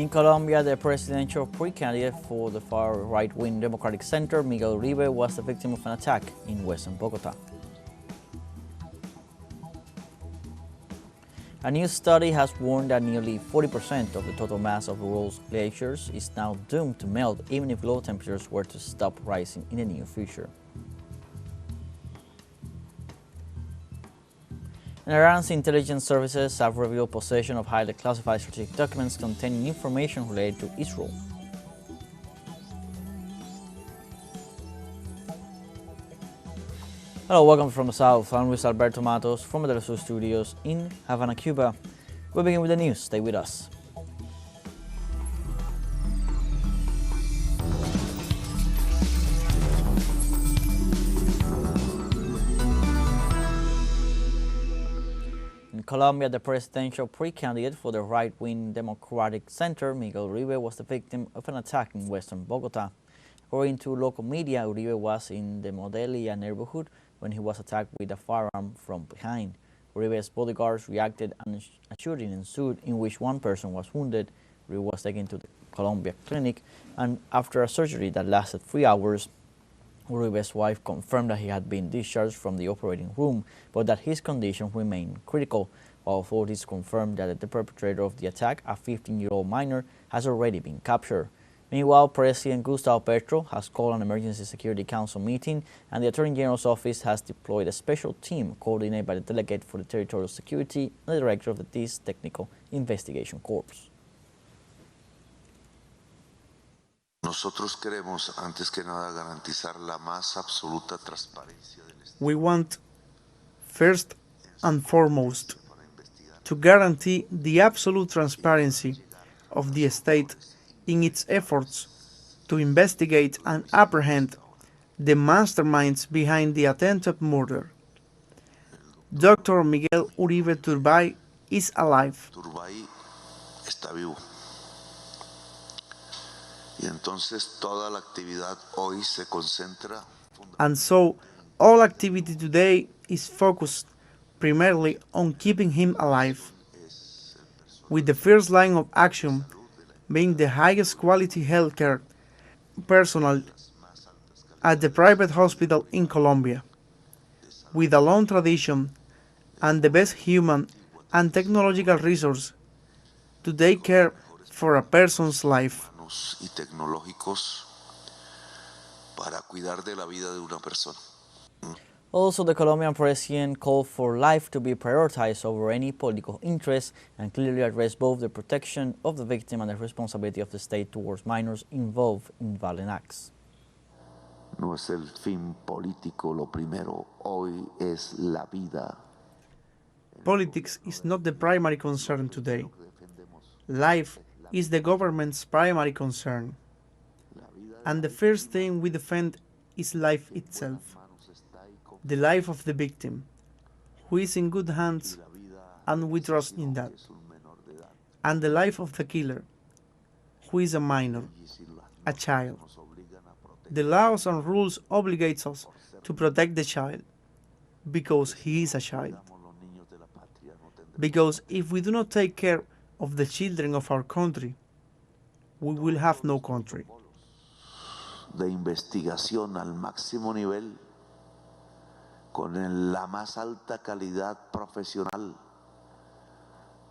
In Colombia, the presidential pre-candidate for the far right-wing Democratic Center, Miguel Uribe, was the victim of an attack in western Bogota. A new study has warned that nearly 40% of the total mass of the world's glaciers is now doomed to melt even if low temperatures were to stop rising in the near future. And Iran's intelligence services have revealed possession of highly classified strategic documents containing information related to Israel. Hello, welcome from the South. I'm Luis Alberto Matos from the teleSUR studios in Havana, Cuba. We begin with the news. Stay with us. In Colombia, the presidential pre-candidate for the right-wing Democratic Center, Miguel Uribe, was the victim of an attack in western Bogota. According to local media, Uribe was in the Modelia neighborhood when he was attacked with a firearm from behind. Uribe's bodyguards reacted and a shooting ensued in which one person was wounded. Uribe was taken to the Colombia clinic, and after a surgery that lasted 3 hours, Uribe's wife confirmed that he had been discharged from the operating room, but that his condition remained critical, while authorities confirmed that the perpetrator of the attack, a 15-year-old minor, has already been captured. Meanwhile, President Gustavo Petro has called an emergency security council meeting, and the Attorney General's office has deployed a special team coordinated by the delegate for the territorial security and the director of the Technical Investigation Corps. Nosotros queremos, antes que nada, garantizar la más absoluta transparencia del Estado. We want, first and foremost, to guarantee the absolute transparency of the state in its efforts to investigate and apprehend the masterminds behind the attempted murder. Dr. Miguel Uribe Turbay is alive. Turbay está vivo. Y entonces toda la actividad hoy se concentra. And so, all activity today is focused primarily on keeping him alive, with the first line of action being the highest quality healthcare personnel at the private hospital in Colombia, with a long tradition and the best human and technological resource to take care for a person's life. Y tecnológicos para cuidar de la vida de una persona. Also, the Colombian president called for life to be prioritized over any political interest and clearly addressed both the protection of the victim and the responsibility of the state towards minors involved in violent acts. No es el fin político lo primero, hoy es la vida. Politics is not the primary concern today. Life is the government's primary concern. And the first thing we defend is life itself. The life of the victim, who is in good hands, and we trust in that. And the life of the killer, who is a minor, a child. The laws and rules obligate us to protect the child, because he is a child. Because if we do not take care of the children of our country, we will have no country. De investigación al máximo nivel, con la más alta calidad profesional,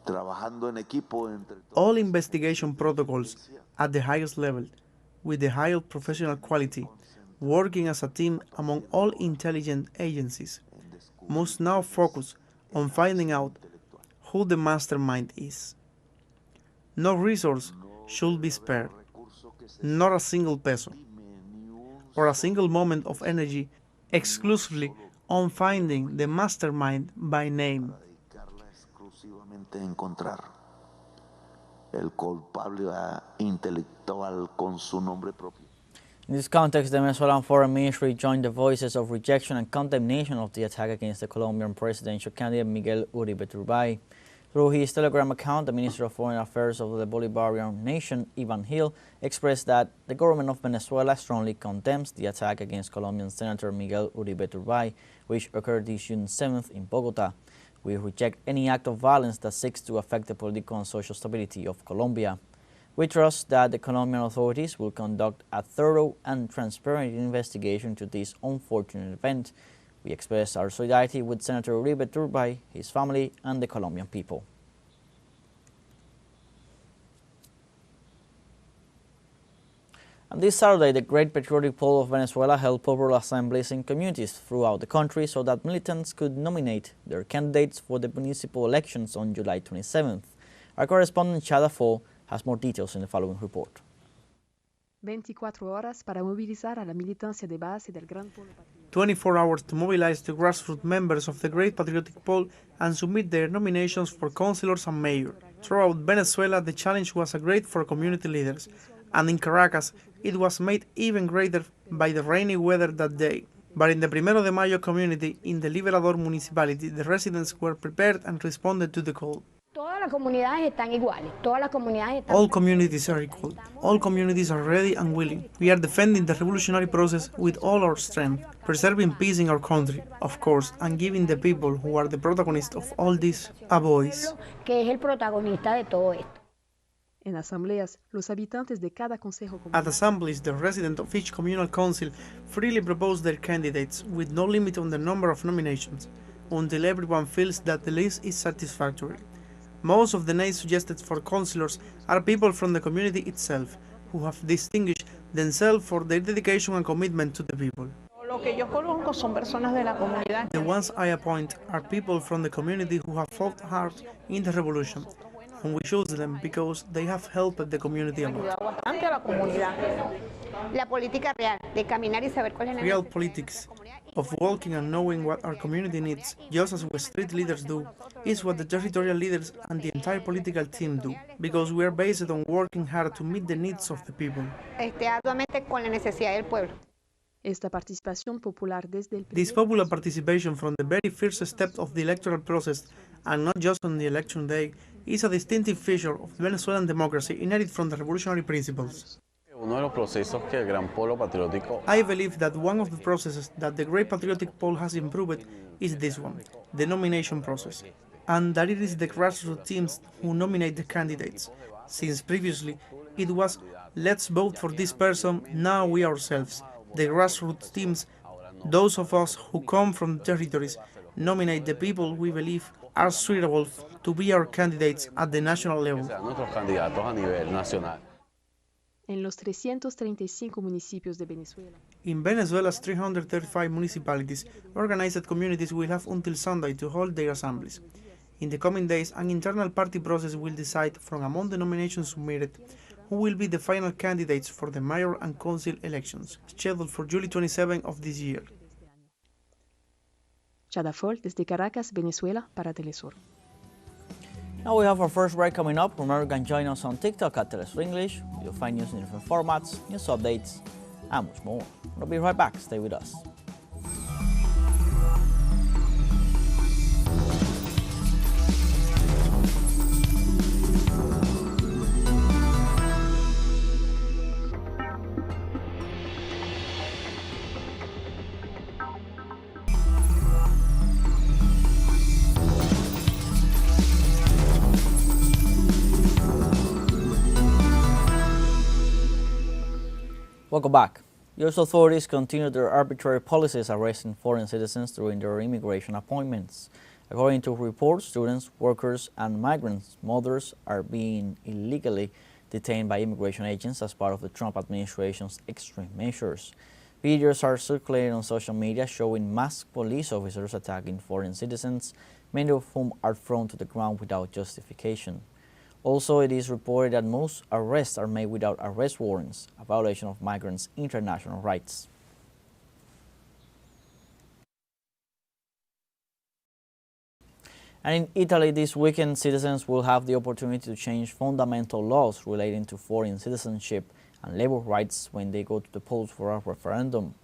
trabajando en equipo entre all investigation protocols at the highest level, with the highest professional quality, working as a team among all intelligence agencies, must now focus on finding out who the mastermind is. No resource should be spared, not a single peso, or a single moment of energy exclusively on finding the mastermind by name. Encontrar el culpable intelectual con su nombre propio. In this context, the Venezuelan Foreign Ministry joined the voices of rejection and condemnation of the attack against the Colombian presidential candidate Miguel Uribe Turbay. Through his Telegram account, the Minister of Foreign Affairs of the Bolivarian nation, Ivan Gil, expressed that the government of Venezuela strongly condemns the attack against Colombian Senator Miguel Uribe Turbay, which occurred this June 7th in Bogota. We reject any act of violence that seeks to affect the political and social stability of Colombia. We trust that the Colombian authorities will conduct a thorough and transparent investigation to this unfortunate event. We express our solidarity with Senator Uribe Turbay, his family, and the Colombian people. And this Saturday, the Great Patriotic Pole of Venezuela held popular assemblies in communities throughout the country so that militants could nominate their candidates for the municipal elections on July 27th. Our correspondent Chada Fo has more details in the following report. 24 horas para movilizar a la militancia de base del Gran Polo Patriótico. 24 hours to mobilize the grassroots members of the Great Patriotic Pole and submit their nominations for councillors and mayor. Throughout Venezuela, the challenge was great for community leaders, and in Caracas, it was made even greater by the rainy weather that day. But in the Primero de Mayo community in the Liberador municipality, the residents were prepared and responded to the call. All communities are equal. All communities are ready and willing. We are defending the revolutionary process with all our strength, preserving peace in our country, of course, and giving the people who are the protagonists of all this a voice. En asambleas, los habitantes de cada consejo At assemblies, the residents of each communal council freely propose their candidates with no limit on the number of nominations, until everyone feels that the list is satisfactory. Most of the names suggested for councillors are people from the community itself, who have distinguished themselves for their dedication and commitment to the people. The ones I appoint are people from the community who have fought hard in the revolution, and we choose them because they have helped the community a lot. Real politics of walking and knowing what our community needs, just as what street leaders do, is what the territorial leaders and the entire political team do, because we are based on working hard to meet the needs of the people. This popular participation from the very first step of the electoral process, and not just on the election day, is a distinctive feature of Venezuelan democracy inherited from the revolutionary principles. I believe that one of the processes that the Great Patriotic Pole has improved is this one, the nomination process, and that it is the grassroots teams who nominate the candidates, since previously it was let's vote for this person, now we ourselves. The grassroots teams, those of us who come from the territories, nominate the people we believe are suitable to be our candidates at the national level. En los 335 municipios de Venezuela. In Venezuela's 335 municipalities, organized communities will have until Sunday to hold their assemblies. In the coming days, an internal party process will decide from among the nominations submitted who will be the final candidates for the mayor and council elections, scheduled for July 27 of this year. Chada Fo desde Caracas, Venezuela, para TeleSUR. Now we have our first break coming up. Remember, you can join us on TikTok at teleSUR English. You'll find news in different formats, news updates, and much more. We'll be right back. Stay with us. Welcome back. U.S. authorities continue their arbitrary policies arresting foreign citizens during their immigration appointments. According to reports, students, workers, and migrants' mothers are being illegally detained by immigration agents as part of the Trump administration's extreme measures. Videos are circulating on social media showing masked police officers attacking foreign citizens, many of whom are thrown to the ground without justification. Also, it is reported that most arrests are made without arrest warrants, a violation of migrants' international rights. And in Italy this weekend, citizens will have the opportunity to change fundamental laws relating to foreign citizenship and labor rights when they go to the polls for a referendum.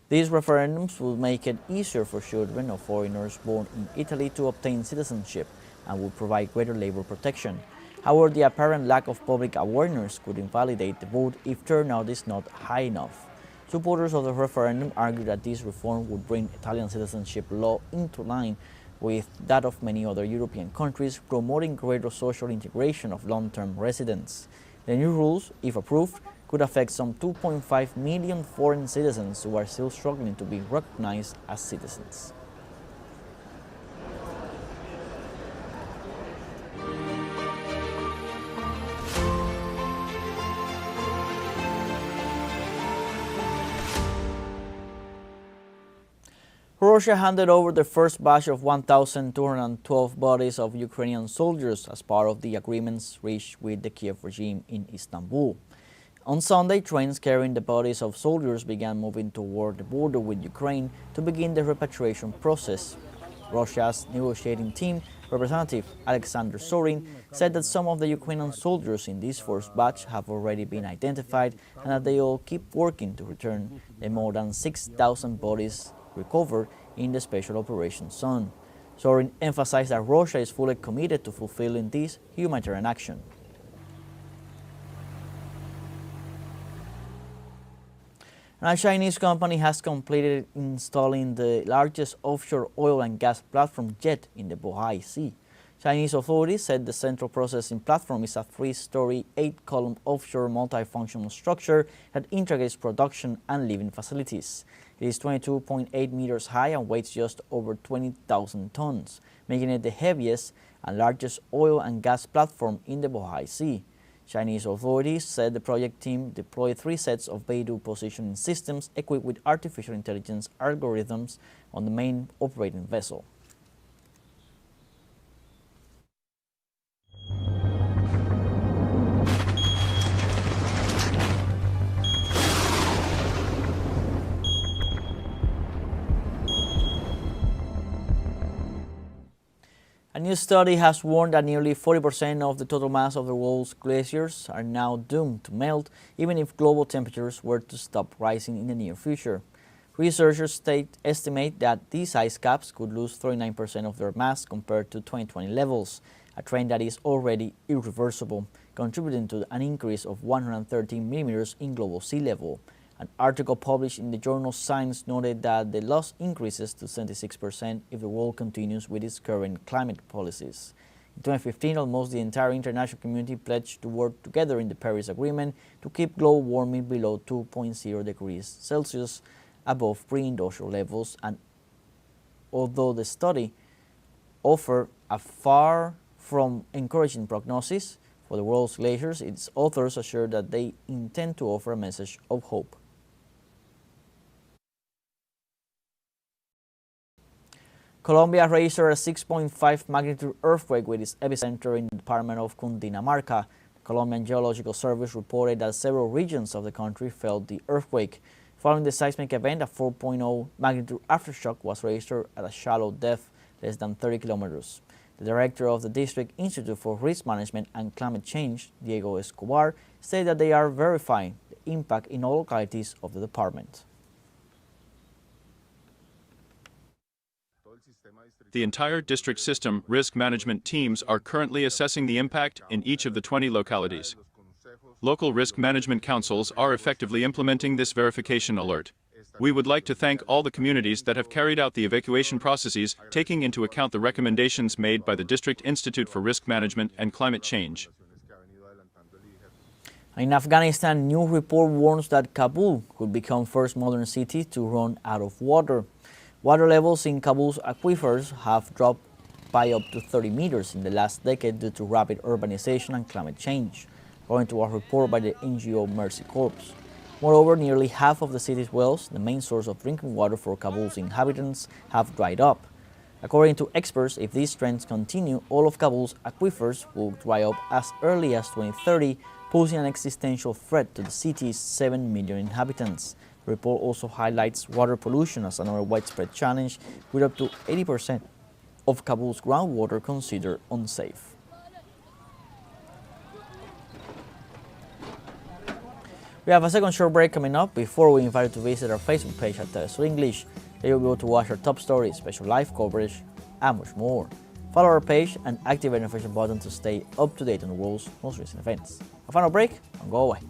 These referendums will make it easier for children of foreigners born in Italy to obtain citizenship and will provide greater labor protection. However, the apparent lack of public awareness could invalidate the vote if turnout is not high enough. Supporters of the referendum argue that this reform would bring Italian citizenship law into line with that of many other European countries, promoting greater social integration of long-term residents. The new rules, if approved, could affect some 2.5 million foreign citizens who are still struggling to be recognized as citizens. Russia handed over the first batch of 1,212 bodies of Ukrainian soldiers as part of the agreements reached with the Kiev regime in Istanbul. On Sunday, trains carrying the bodies of soldiers began moving toward the border with Ukraine to begin the repatriation process. Russia's negotiating team representative Alexander Sorin said that some of the Ukrainian soldiers in this first batch have already been identified and that they all keep working to return the more than 6,000 bodies recovered in the Special Operations Zone. Sorin emphasized that Russia is fully committed to fulfilling this humanitarian action. A Chinese company has completed installing the largest offshore oil and gas platform yet in the Bohai Sea. Chinese authorities said the central processing platform is a 3-story, 8-column offshore multifunctional structure that integrates production and living facilities. It is 22.8 meters high and weighs just over 20,000 tons, making it the heaviest and largest oil and gas platform in the Bohai Sea. Chinese authorities said the project team deployed 3 sets of Beidou positioning systems equipped with artificial intelligence algorithms on the main operating vessel. A new study has warned that nearly 40% of the total mass of the world's glaciers are now doomed to melt, even if global temperatures were to stop rising in the near future. Researchers estimate that these ice caps could lose 39% of their mass compared to 2020 levels, a trend that is already irreversible, contributing to an increase of 113 millimeters in global sea level. An article published in the journal Science noted that the loss increases to 76% if the world continues with its current climate policies. In 2015, almost the entire international community pledged to work together in the Paris Agreement to keep global warming below 2.0 degrees Celsius above pre-industrial levels, and although the study offered a far from encouraging prognosis for the world's glaciers, its authors assured that they intend to offer a message of hope. Colombia registered a 6.5 magnitude earthquake with its epicenter in the department of Cundinamarca. The Colombian Geological Service reported that several regions of the country felt the earthquake. Following the seismic event, a 4.0 magnitude aftershock was registered at a shallow depth less than 30 kilometers. The director of the District Institute for Risk Management and Climate Change, Diego Escobar, said that they are verifying the impact in all localities of the department. The entire district system risk management teams are currently assessing the impact in each of the 20 localities. Local risk management councils are effectively implementing this verification alert. We would like to thank all the communities that have carried out the evacuation processes, taking into account the recommendations made by the District Institute for Risk Management and Climate Change. In Afghanistan, new report warns that Kabul could become first modern city to run out of water. Water levels in Kabul's aquifers have dropped by up to 30 meters in the last decade due to rapid urbanization and climate change, according to a report by the NGO Mercy Corps. Moreover, nearly half of the city's wells, the main source of drinking water for Kabul's inhabitants, have dried up. According to experts, if these trends continue, all of Kabul's aquifers will dry up as early as 2030, posing an existential threat to the city's 7 million inhabitants. The report also highlights water pollution as another widespread challenge, with up to 80% of Kabul's groundwater considered unsafe. We have a second short break coming up before we invite you to visit our Facebook page at teleSUR English. There you'll be able to watch our top stories, special live coverage, and much more. Follow our page and activate the notification button to stay up to date on the world's most recent events. A final break and go away.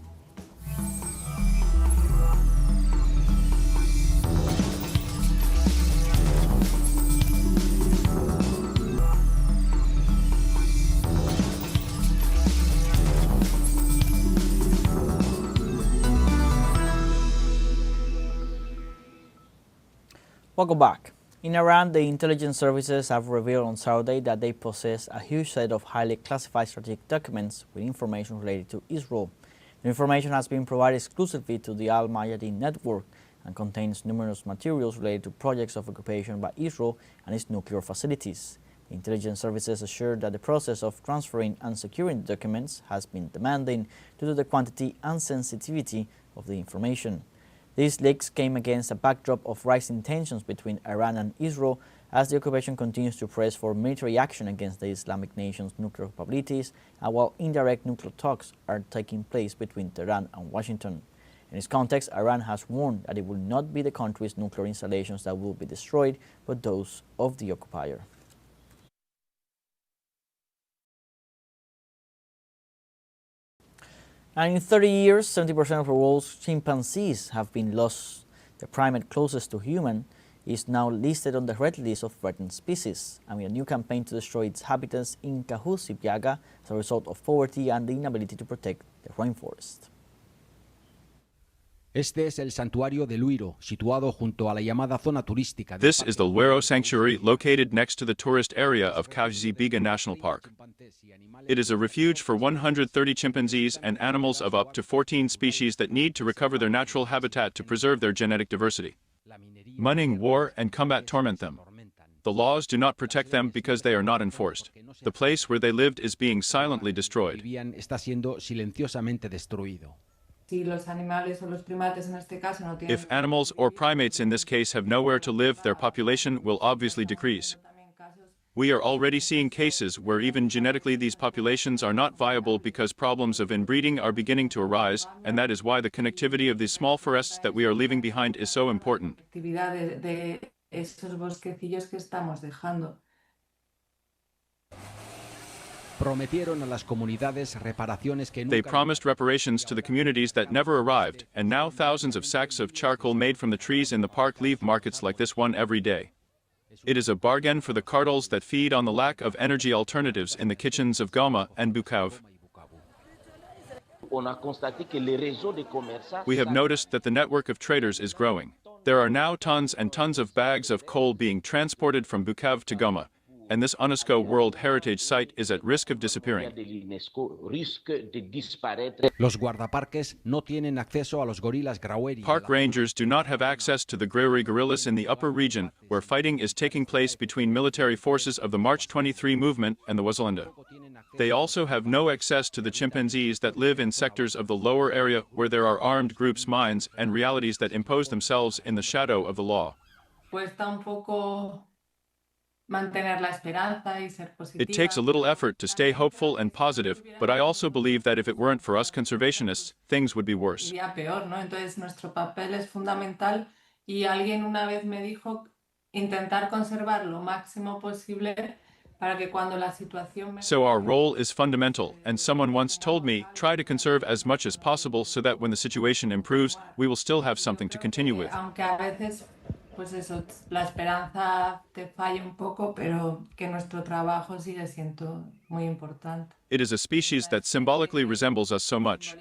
Welcome back. In Iran, the intelligence services have revealed on Saturday that they possess a huge set of highly classified strategic documents with information related to Israel. The information has been provided exclusively to the Al Mayadeen network and contains numerous materials related to projects of occupation by Israel and its nuclear facilities. The intelligence services assured that the process of transferring and securing the documents has been demanding due to the quantity and sensitivity of the information. These leaks came against a backdrop of rising tensions between Iran and Israel as the occupation continues to press for military action against the Islamic nation's nuclear capabilities, and while indirect nuclear talks are taking place between Tehran and Washington. In this context, Iran has warned that it will not be the country's nuclear installations that will be destroyed, but those of the occupier. And in 30 years, 70% of the world's chimpanzees have been lost. The primate closest to human is now listed on the red list of threatened species, amid a new campaign to destroy its habitats in Cajusipyaga as a result of poverty and the inability to protect the rainforest. Este es el santuario de Luiro, situado junto a la llamada zona turística. This is the Luero Sanctuary located next to the tourist area of Cajusipyaga National Park. It is a refuge for 130 chimpanzees and animals of up to 14 species that need to recover their natural habitat to preserve their genetic diversity. Mining, war, and combat torment them. The laws do not protect them because they are not enforced. The place where they lived is being silently destroyed. Está siendo silenciosamente destruido. If animals or primates in this case have nowhere to live, their population will obviously decrease. We are already seeing cases where even genetically these populations are not viable because problems of inbreeding are beginning to arise, and that is why the connectivity of these small forests that we are leaving behind is so important. They promised reparations to the communities that never arrived, and now thousands of sacks of charcoal made from the trees in the park leave markets like this one every day. It is a bargain for the cartels that feed on the lack of energy alternatives in the kitchens of Goma and Bukavu. We have noticed that the network of traders is growing. There are now tons and tons of bags of coal being transported from Bukavu to Goma, and this UNESCO World Heritage Site is at risk of disappearing. Park rangers do not have access to the Grewari guerrillas in the upper region, where fighting is taking place between military forces of the March 23 movement and the Wazalanda. They also have no access to the chimpanzees that live in sectors of the lower area where there are armed groups' minds and realities that impose themselves in the shadow of the law. It takes a little effort to stay hopeful and positive, but I also believe that if it weren't for us conservationists, things would be worse. So our role is fundamental, and someone once told me, try to conserve as much as possible so that when the situation improves, we will still have something to continue with. Pues eso, la esperanza te falla un poco, pero que nuestro trabajo sigue siendo muy importante. It is a species that symbolically resembles us so much.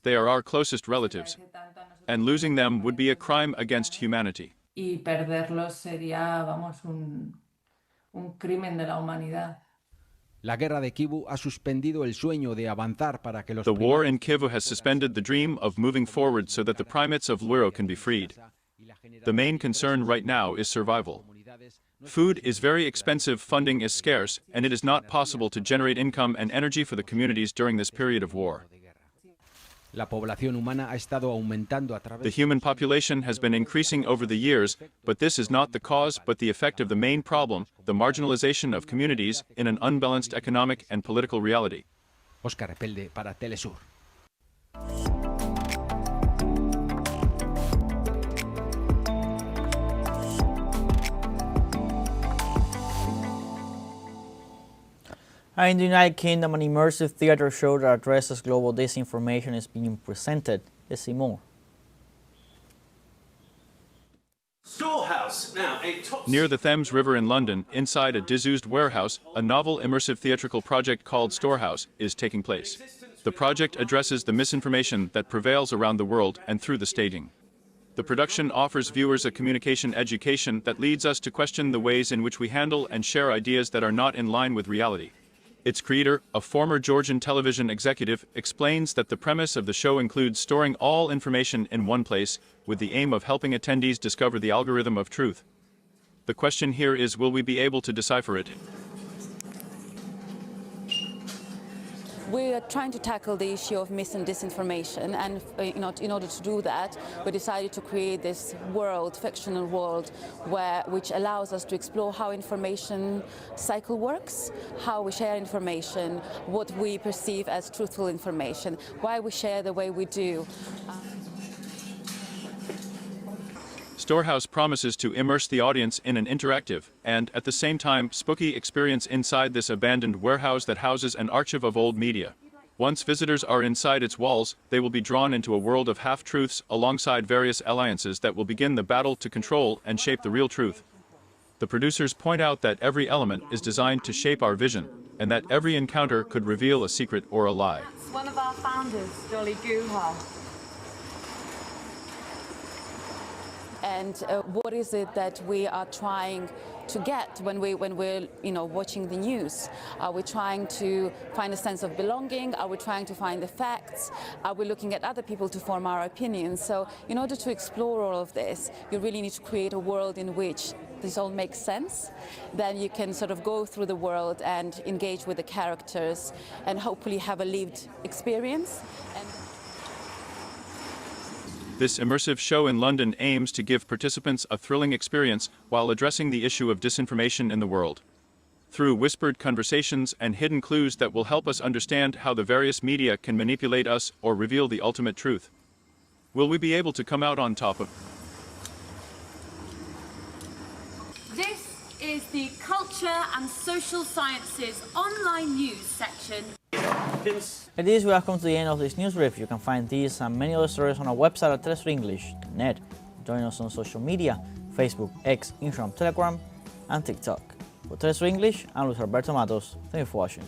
They are our closest relatives, and losing them would be a crime against humanity. Y perderlos sería, vamos, un crimen de la humanidad. La guerra de Kivu ha suspendido el sueño de avanzar para que los The war in Kivu has suspended the dream of moving forward so that the primates of Luero can be freed. The main concern right now is survival. Food is very expensive, funding is scarce, and it is not possible to generate income and energy for the communities during this period of war. La población humana ha estado aumentando a través. The human population has been increasing over the years, but this is not the cause but the effect of the main problem, the marginalization of communities in an unbalanced economic and political reality. Óscar Epelde para teleSUR. In the United Kingdom, an immersive theater show that addresses global disinformation is being presented. Let's see more. Storehouse, now a top... Near the Thames River in London, inside a disused warehouse, a novel immersive theatrical project called Storehouse is taking place. The project addresses the misinformation that prevails around the world and through the staging. The production offers viewers a communication education that leads us to question the ways in which we handle and share ideas that are not in line with reality. Its creator, a former Georgian television executive, explains that the premise of the show includes storing all information in one place, with the aim of helping attendees discover the algorithm of truth. The question here is, will we be able to decipher it? We are trying to tackle the issue of mis and disinformation, and in order to do that, we decided to create this world, fictional world, which allows us to explore how information cycle works, how we share information, what we perceive as truthful information, why we share the way we do. Storehouse promises to immerse the audience in an interactive and, at the same time, spooky experience inside this abandoned warehouse that houses an archive of old media. Once visitors are inside its walls, they will be drawn into a world of half-truths alongside various alliances that will begin the battle to control and shape the real truth. The producers point out that every element is designed to shape our vision, and that every encounter could reveal a secret or a lie. One of our founders, Dolly Guha. And what is it that we are trying to get when we're watching the news? Are we trying to find a sense of belonging? Are we trying to find the facts? Are we looking at other people to form our opinions? So in order to explore all of this, you really need to create a world in which this all makes sense. Then you can sort of go through the world and engage with the characters and hopefully have a lived experience. This immersive show in London aims to give participants a thrilling experience while addressing the issue of disinformation in the world. Through whispered conversations and hidden clues that will help us understand how the various media can manipulate us or reveal the ultimate truth. Will we be able to come out on top of? This is the Culture and Social Sciences online news section. With this, we have come to the end of this news brief. You can find these and many other stories on our website at telesurenglish.net. Join us on social media, Facebook, X, Instagram, Telegram, and TikTok. For Telesur English, I'm Luis Alberto Matos. Thank you for watching.